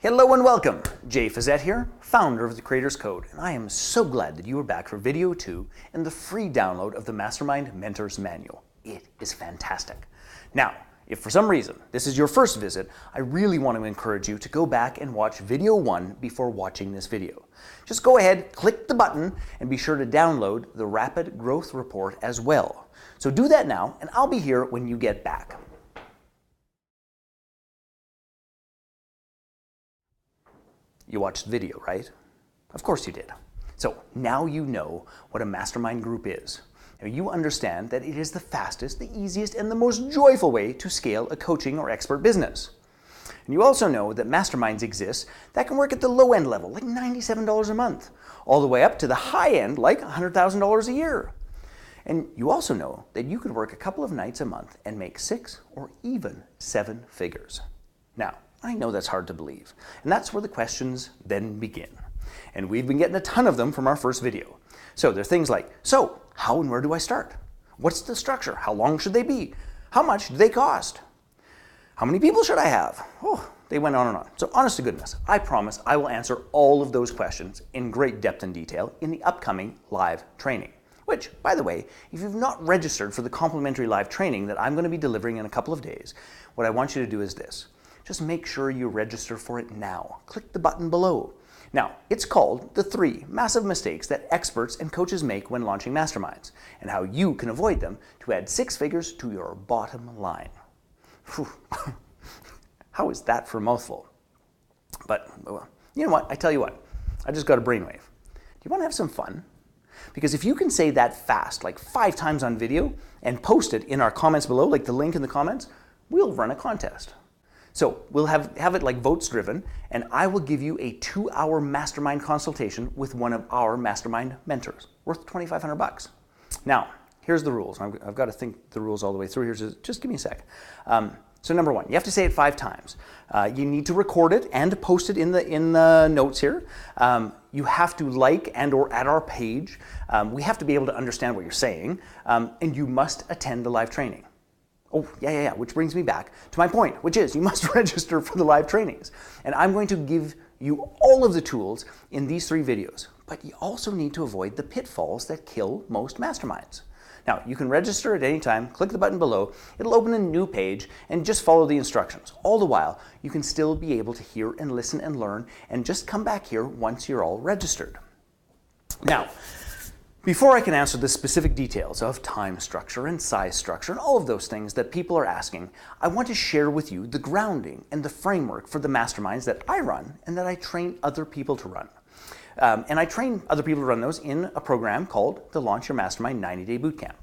Hello and welcome. Jay Fazette here, founder of the Creator's Code, and I am so glad that you are back for video 2 and the free download of the Mastermind Mentors Manual. It is fantastic. Now, if for some reason this is your first visit, I really want to encourage you to go back and watch video 1 before watching this video. Just go ahead, click the button, and be sure to download the Rapid Growth Report as well. So do that now, and I'll be here when you get back. You watched the video, right? Of course you did. So now you know what a mastermind group is. Now you understand that it is the fastest, the easiest, and the most joyful way to scale a coaching or expert business. And you also know that masterminds exist that can work at the low end level, like $97 a month, all the way up to the high end, like $100,000 a year. And you also know that you could work a couple of nights a month and make 6 or even 7 figures. Now, I know that's hard to believe, and that's where the questions then begin. And we've been getting a ton of them from our first video. So they're things like, so how and where do I start? What's the structure? How long should they be? How much do they cost? How many people should I have? Oh, they went on and on. So honest to goodness, I promise I will answer all of those questions in great depth and detail in the upcoming live training. Which, by the way, if you've not registered for the complimentary live training that I'm going to be delivering in a couple of days, what I want you to do is this. Just make sure you register for it now. Click the button below. Now, it's called The 3 Massive Mistakes That Experts and Coaches Make When Launching Masterminds, and how you can avoid them to add 6 figures to your bottom line. How is that for a mouthful? But you know what? I tell you what, I just got a brainwave. Do you want to have some fun? Because if you can say that fast, like 5 times on video, and post it in our comments below, like the link in the comments, we'll run a contest. So we'll have it like votes driven, and I will give you a 2-hour mastermind consultation with one of our mastermind mentors, worth $2,500. Now, here's the rules. I've got to think the rules all the way through here, so just give me a sec. So number 1, you have to say it 5 times. You need to record it and post it in the notes here. You have to like and or add our page. We have to be able to understand what you're saying, and you must attend the live training. Oh, yeah, which brings me back to my point, which is you must register for the live trainings. And I'm going to give you all of the tools in these 3 videos, but you also need to avoid the pitfalls that kill most masterminds. Now, you can register at any time, click the button below, it'll open a new page, and just follow the instructions. All the while, you can still be able to hear and listen and learn, and just come back here once you're all registered. Now, before I can answer the specific details of time structure and size structure and all of those things that people are asking, I want to share with you the grounding and the framework for the masterminds that I run and that I train other people to run. And I train other people to run those in a program called the Launch Your Mastermind 90-Day Bootcamp.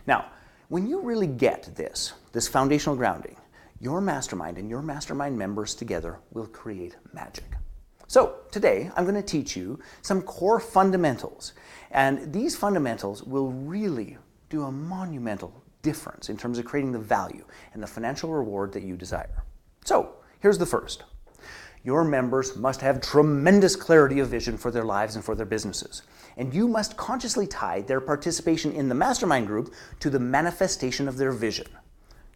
Now, when you really get this foundational grounding, your mastermind and your mastermind members together will create magic. So today, I'm going to teach you some core fundamentals, and these fundamentals will really do a monumental difference in terms of creating the value and the financial reward that you desire. So here's the first. Your members must have tremendous clarity of vision for their lives and for their businesses, and you must consciously tie their participation in the mastermind group to the manifestation of their vision.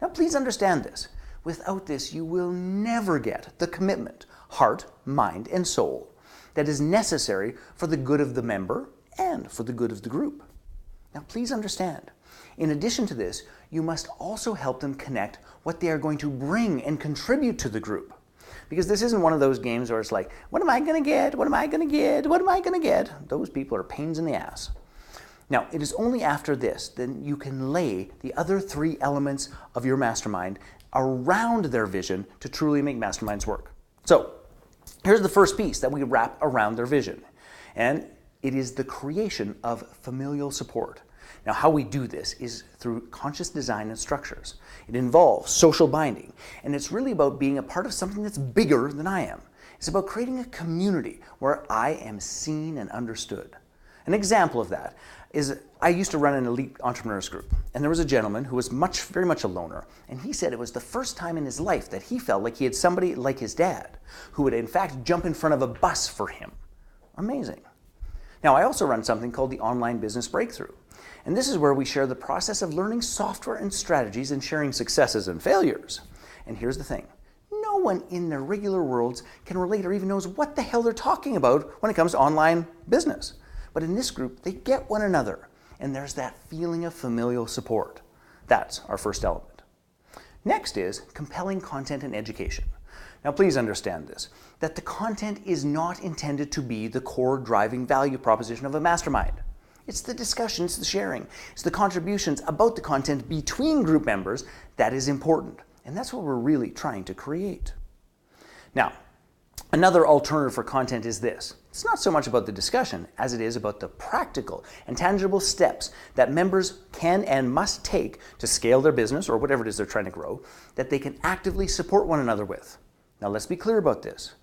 Now please understand this. Without this, you will never get the commitment, heart, mind, and soul that is necessary for the good of the member and for the good of the group. Now please understand, in addition to this, you must also help them connect what they are going to bring and contribute to the group. Because this isn't one of those games where it's like, what am I going to get? What am I going to get? What am I going to get? Those people are pains in the ass. Now, it is only after this that you can lay the other 3 elements of your mastermind around their vision to truly make masterminds work. So, here's the first piece that we wrap around their vision, and it is the creation of familial support. Now, how we do this is through conscious design and structures. It involves social binding, and it's really about being a part of something that's bigger than I am. It's about creating a community where I am seen and understood. An example of that is I used to run an elite entrepreneurs group, and there was a gentleman who was very much a loner, and he said it was the first time in his life that he felt like he had somebody like his dad who would in fact jump in front of a bus for him. Amazing. Now, I also run something called the Online Business Breakthrough, and this is where we share the process of learning software and strategies and sharing successes and failures. And here's the thing, no one in their regular worlds can relate or even knows what the hell they're talking about when it comes to online business. But in this group, they get one another, and there's that feeling of familial support. That's our first element. Next is compelling content and education. Now please understand this, that the content is not intended to be the core driving value proposition of a mastermind. It's the discussion, it's the sharing, it's the contributions about the content between group members that is important. And that's what we're really trying to create. Now, another alternative for content is this. It's not so much about the discussion as it is about the practical and tangible steps that members can and must take to scale their business or whatever it is they're trying to grow, that they can actively support one another with. Now let's be clear about this.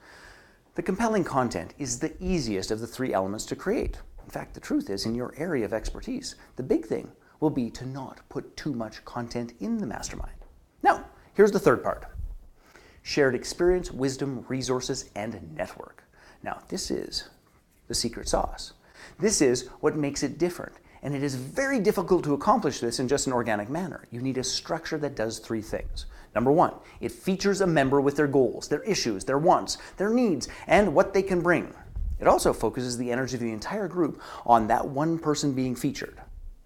The compelling content is the easiest of the three elements to create. In fact, the truth is, in your area of expertise, the big thing will be to not put too much content in the mastermind. Now, here's the third part. Shared experience, wisdom, resources, and network. Now, this is the secret sauce. This is what makes it different. And it is very difficult to accomplish this in just an organic manner. You need a structure that does three things. Number one, it features a member with their goals, their issues, their wants, their needs, and what they can bring. It also focuses the energy of the entire group on that one person being featured.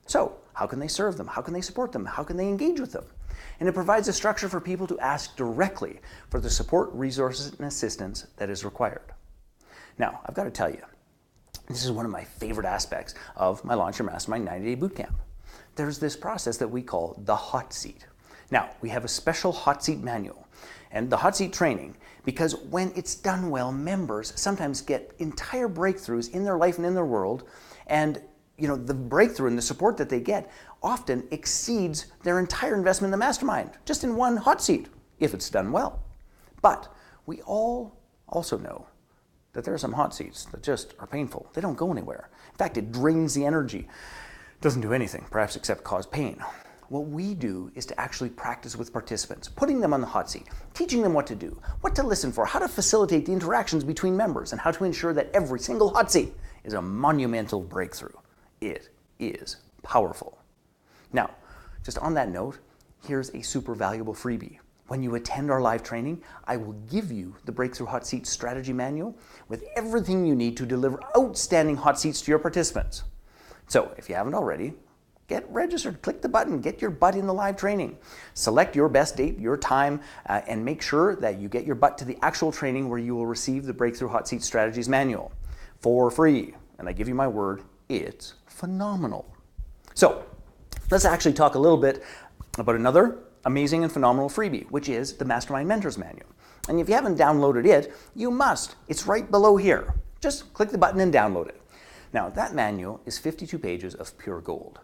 So, how can they serve them? How can they support them? How can they engage with them? And it provides a structure for people to ask directly for the support, resources, and assistance that is required. Now, I've got to tell you, this is one of my favorite aspects of my Launch Your Mastermind 90-Day Bootcamp. There's this process that we call the hot seat. Now, we have a special hot seat manual and the hot seat training because when it's done well, members sometimes get entire breakthroughs in their life and in their world, and the breakthrough and the support that they get often exceeds their entire investment in the mastermind, just in one hot seat, if it's done well. But we all also know that there are some hot seats that just are painful. They don't go anywhere. In fact, it drains the energy. Doesn't do anything, perhaps except cause pain. What we do is to actually practice with participants, putting them on the hot seat, teaching them what to do, what to listen for, how to facilitate the interactions between members, and how to ensure that every single hot seat is a monumental breakthrough. It is powerful. Now, just on that note, here's a super valuable freebie. When you attend our live training, I will give you the Breakthrough Hot Seat Strategy Manual with everything you need to deliver outstanding hot seats to your participants. So if you haven't already, get registered, click the button, get your butt in the live training. Select your best date, your time, and make sure that you get your butt to the actual training where you will receive the Breakthrough Hot Seat Strategies Manual for free. And I give you my word, it's phenomenal. So let's actually talk a little bit about another amazing and phenomenal freebie, which is the Mastermind Mentors Manual. And if you haven't downloaded it, you must. It's right below here. Just click the button and download it. Now, that manual is 52 pages of pure gold.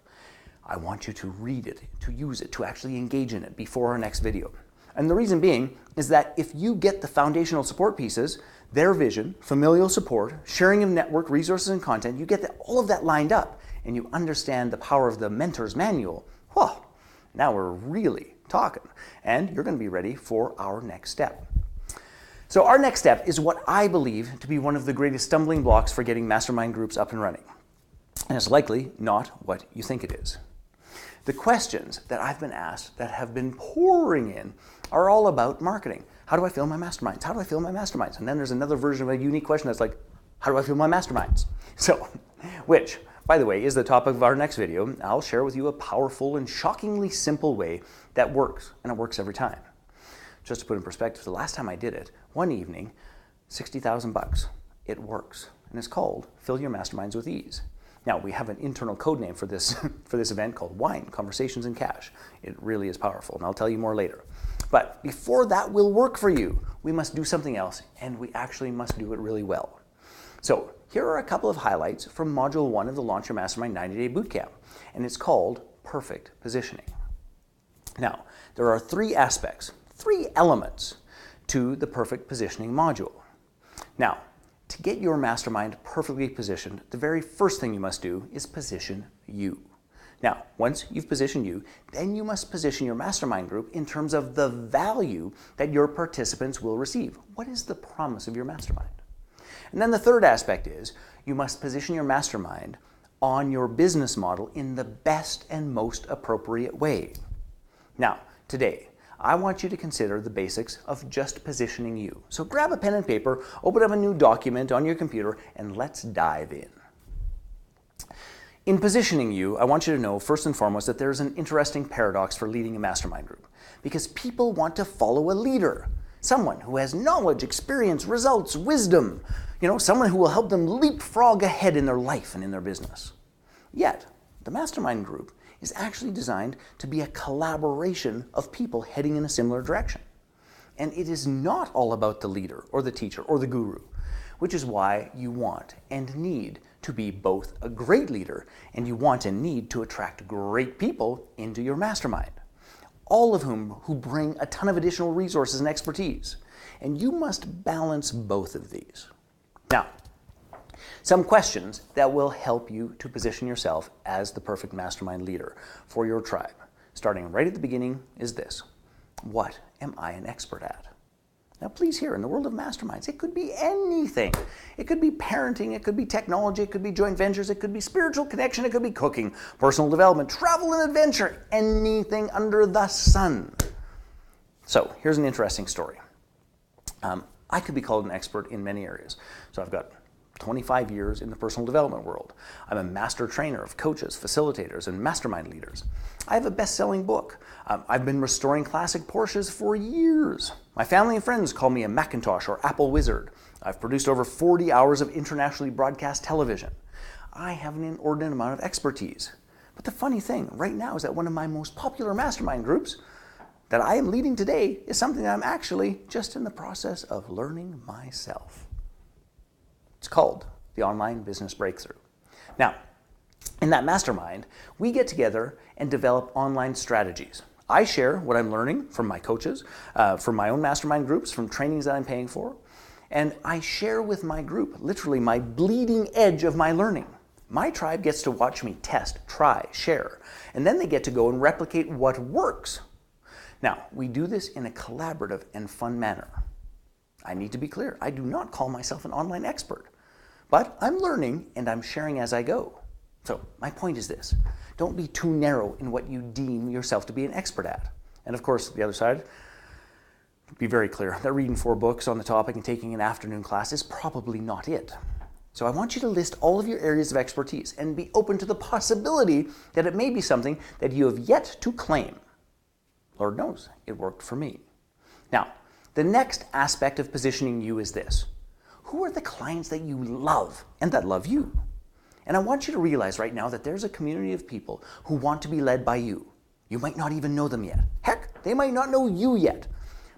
I want you to read it, to use it, to actually engage in it before our next video. And the reason being is that if you get the foundational support pieces, their vision, familial support, sharing of network, resources, and content, you get all of that lined up, and you understand the power of the Mentors Manual, well, now we're really talking, and you're going to be ready for our next step. So our next step is what I believe to be one of the greatest stumbling blocks for getting mastermind groups up and running. And it's likely not what you think it is. The questions that I've been asked that have been pouring in are all about marketing. How do I fill my masterminds? How do I fill my masterminds? And then there's another version of a unique question that's like, how do I fill my masterminds? So, which, by the way, is the topic of our next video. I'll share with you a powerful and shockingly simple way that works, and it works every time. Just to put in perspective, the last time I did it, one evening, $60,000. It works, and it's called Fill Your Masterminds with Ease. Now, we have an internal code name for this event called WINE, Conversations in Cash. It really is powerful, and I'll tell you more later. But before that will work for you, we must do something else, and we actually must do it really well. So here are a couple of highlights from Module 1 of the Launch Your Mastermind 90-Day Bootcamp, and it's called Perfect Positioning. Now, there are three aspects, three elements to the Perfect Positioning module. Now, to get your mastermind perfectly positioned, the very first thing you must do is position you. Now, once you've positioned you, then you must position your mastermind group in terms of the value that your participants will receive. What is the promise of your mastermind? And then the third aspect is you must position your mastermind on your business model in the best and most appropriate way. Now, today, I want you to consider the basics of just positioning you. So grab a pen and paper, open up a new document on your computer, and let's dive in. In positioning you, I want you to know first and foremost that there's an interesting paradox for leading a mastermind group, because people want to follow a leader, someone who has knowledge, experience, results, wisdom, someone who will help them leapfrog ahead in their life and in their business. Yet, the mastermind group is actually designed to be a collaboration of people heading in a similar direction. And it is not all about the leader or the teacher or the guru, which is why you want and need to be both a great leader and you want and need to attract great people into your mastermind, all of whom bring a ton of additional resources and expertise. And you must balance both of these. Now, some questions that will help you to position yourself as the perfect mastermind leader for your tribe, starting right at the beginning, is this: what am I an expert at? Now, please hear, in the world of masterminds, it could be anything. It could be parenting, it could be technology, it could be joint ventures, it could be spiritual connection, it could be cooking, personal development, travel and adventure, anything under the sun. So, here's an interesting story. I could be called an expert in many areas. So I've got 25 years in the personal development world. I'm a master trainer of coaches, facilitators, and mastermind leaders. I have a best-selling book. I've been restoring classic Porsches for years. My family and friends call me a Macintosh or Apple wizard. I've produced over 40 hours of internationally broadcast television. I have an inordinate amount of expertise. But the funny thing right now is that one of my most popular mastermind groups that I am leading today is something that I'm actually just in the process of learning myself. It's called the Online Business Breakthrough. Now, in that mastermind, we get together and develop online strategies. I share what I'm learning from my coaches, from my own mastermind groups, from trainings that I'm paying for, and I share with my group literally my bleeding edge of my learning. My tribe gets to watch me test, try, share, and then they get to go and replicate what works. Now, we do this in a collaborative and fun manner. I need to be clear, I do not call myself an online expert, but I'm learning and I'm sharing as I go. So my point is this: don't be too narrow in what you deem yourself to be an expert at. And of course, the other side, be very clear that reading 4 books on the topic and taking an afternoon class is probably not it. So I want you to list all of your areas of expertise and be open to the possibility that it may be something that you have yet to claim. Lord knows, it worked for me. Now, the next aspect of positioning you is this: who are the clients that you love and that love you? And I want you to realize right now that there's a community of people who want to be led by you. You might not even know them yet. Heck, they might not know you yet.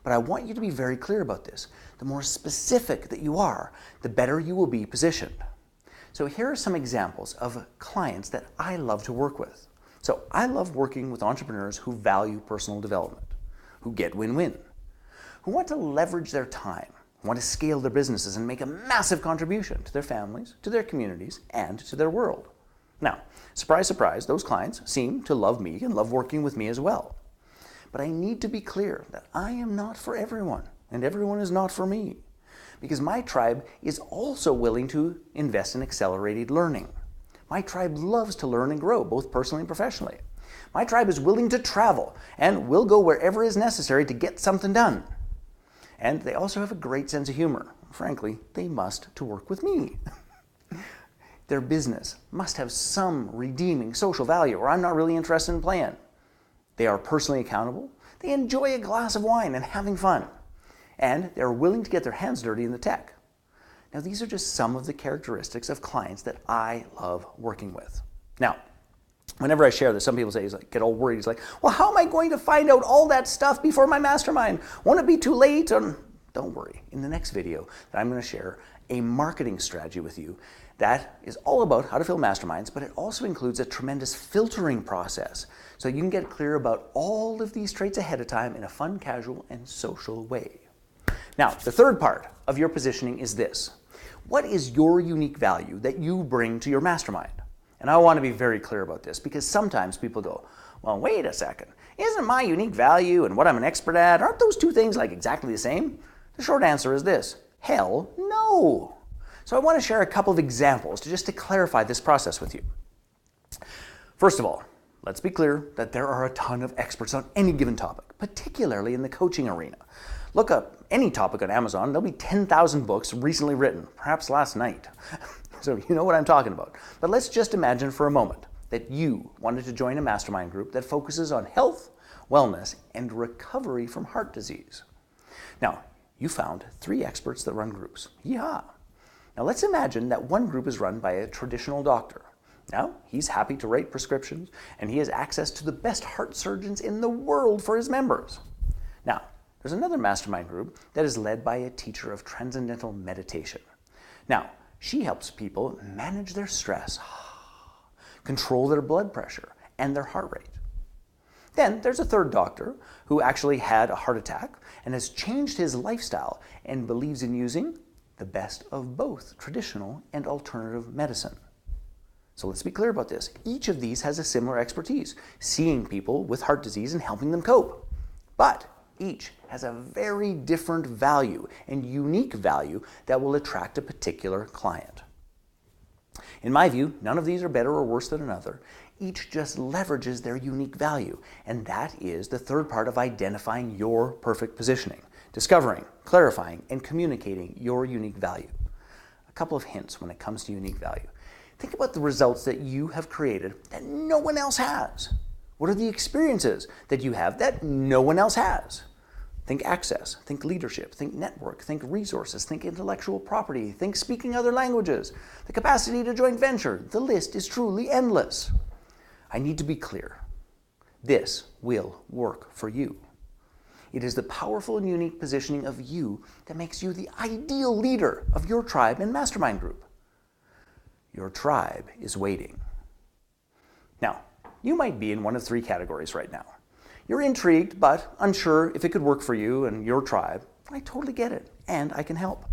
But I want you to be very clear about this. The more specific that you are, the better you will be positioned. So here are some examples of clients that I love to work with. So I love working with entrepreneurs who value personal development, who get win-win, who want to leverage their time, want to scale their businesses and make a massive contribution to their families, to their communities, and to their world. Now, surprise, surprise, those clients seem to love me and love working with me as well. But I need to be clear that I am not for everyone, and everyone is not for me, because my tribe is also willing to invest in accelerated learning. My tribe loves to learn and grow, both personally and professionally. My tribe is willing to travel and will go wherever is necessary to get something done. And they also have a great sense of humor. Frankly, they must to work with me. Their business must have some redeeming social value, or I'm not really interested in playing. They are personally accountable. They enjoy a glass of wine and having fun. And they're willing to get their hands dirty in the tech. Now, these are just some of the characteristics of clients that I love working with. Now, whenever I share this, some people say, get all worried. He's like, well, how am I going to find out all that stuff before my mastermind? Won't it be too late? Don't worry. In the next video, I'm going to share a marketing strategy with you that is all about how to fill masterminds, but it also includes a tremendous filtering process. So you can get clear about all of these traits ahead of time in a fun, casual, and social way. Now, the third part of your positioning is this: what is your unique value that you bring to your mastermind? And I want to be very clear about this, because sometimes people go, well, wait a second, isn't my unique value and what I'm an expert at, aren't those two things like exactly the same? The short answer is this: hell no. So I want to share a couple of examples just to clarify this process with you. First of all, let's be clear that there are a ton of experts on any given topic, particularly in the coaching arena. Look up any topic on Amazon, there'll be 10,000 books recently written, perhaps last night. So you know what I'm talking about. But let's just imagine for a moment that you wanted to join a mastermind group that focuses on health, wellness, and recovery from heart disease. Now, you found 3 experts that run groups. Yeah. Now let's imagine that one group is run by a traditional doctor. Now, he's happy to write prescriptions, and he has access to the best heart surgeons in the world for his members. Now, there's another mastermind group that is led by a teacher of transcendental meditation. Now, she helps people manage their stress, control their blood pressure, and their heart rate. Then there's a third doctor who actually had a heart attack and has changed his lifestyle and believes in using the best of both traditional and alternative medicine. So let's be clear about this. Each of these has a similar expertise, seeing people with heart disease and helping them cope. But each has a very different value and unique value that will attract a particular client. In my view, none of these are better or worse than another. Each just leverages their unique value, and that is the third part of identifying your perfect positioning, discovering, clarifying, and communicating your unique value. A couple of hints when it comes to unique value. Think about the results that you have created that no one else has. What are the experiences that you have that no one else has? Think access, think leadership, think network, think resources, think intellectual property, think speaking other languages, the capacity to joint venture. The list is truly endless. I need to be clear. This will work for you. It is the powerful and unique positioning of you that makes you the ideal leader of your tribe and mastermind group. Your tribe is waiting. Now, you might be in one of 3 categories right now. You're intrigued, but unsure if it could work for you and your tribe. I totally get it, and I can help.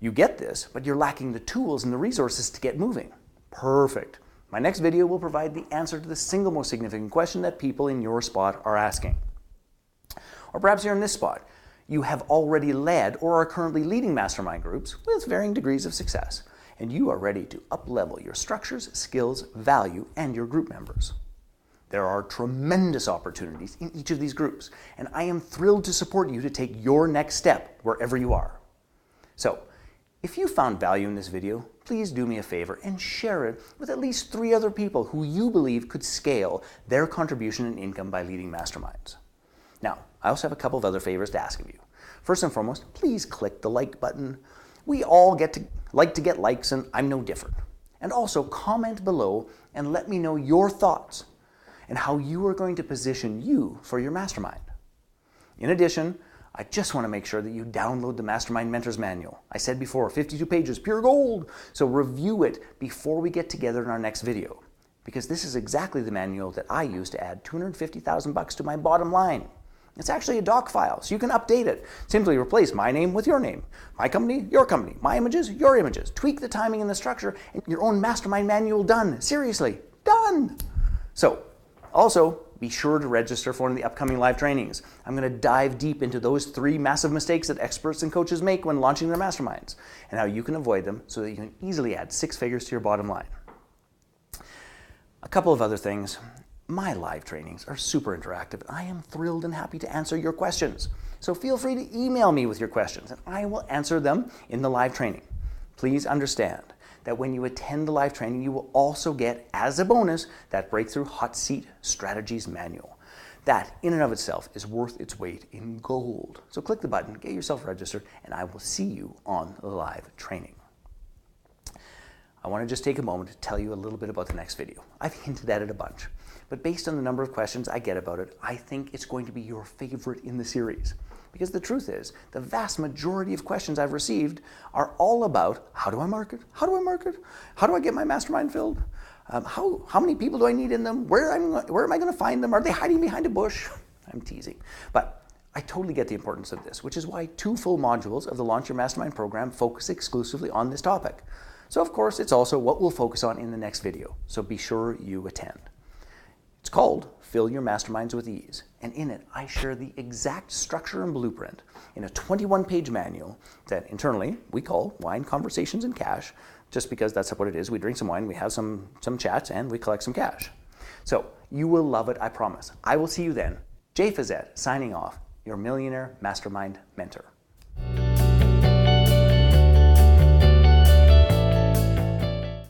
You get this, but you're lacking the tools and the resources to get moving. Perfect. My next video will provide the answer to the single most significant question that people in your spot are asking. Or perhaps you're in this spot. You have already led or are currently leading mastermind groups with varying degrees of success, and you are ready to up-level your structures, skills, value, and your group members. There are tremendous opportunities in each of these groups, and I am thrilled to support you to take your next step wherever you are. So, if you found value in this video, please do me a favor and share it with at least 3 other people who you believe could scale their contribution and income by leading masterminds. Now, I also have a couple of other favors to ask of you. First and foremost, please click the like button. We all like to get likes, and I'm no different. And also comment below and let me know your thoughts and how you are going to position you for your mastermind. In addition, I just want to make sure that you download the Mastermind Mentors Manual. I said before, 52 pages, pure gold. So review it before we get together in our next video, because this is exactly the manual that I use to add $250,000 to my bottom line. It's actually a doc file, so you can update it. Simply replace my name with your name, my company, your company, my images, your images. Tweak the timing and the structure, and your own mastermind manual done. Seriously, done. So, also, be sure to register for one of the upcoming live trainings. I'm going to dive deep into those 3 massive mistakes that experts and coaches make when launching their masterminds, and how you can avoid them so that you can easily add 6 figures to your bottom line. A couple of other things. My live trainings are super interactive, and I am thrilled and happy to answer your questions. So feel free to email me with your questions, and I will answer them in the live training. Please understand that when you attend the live training, you will also get, as a bonus, that Breakthrough Hot Seat Strategies Manual. That, in and of itself, is worth its weight in gold. So click the button, get yourself registered, and I will see you on the live training. I want to just take a moment to tell you a little bit about the next video. I've hinted at it a bunch, but based on the number of questions I get about it, I think it's going to be your favorite in the series. Because the truth is, the vast majority of questions I've received are all about, how do I market? How do I market? How do I get my mastermind filled? How many people do I need in them? Where am I going to find them? Are they hiding behind a bush? I'm teasing. But I totally get the importance of this, which is why 2 full modules of the Launch Your Mastermind program focus exclusively on this topic. So of course, it's also what we'll focus on in the next video. So be sure you attend. It's called Fill Your Masterminds with Ease, and in it I share the exact structure and blueprint in a 21-page manual that internally we call Wine, Conversations, and Cash, just because that's what it is. We drink some wine, we have some chats, and we collect some cash. So you will love it, I promise. I will see you then. Jay Fazette signing off, your Millionaire Mastermind Mentor.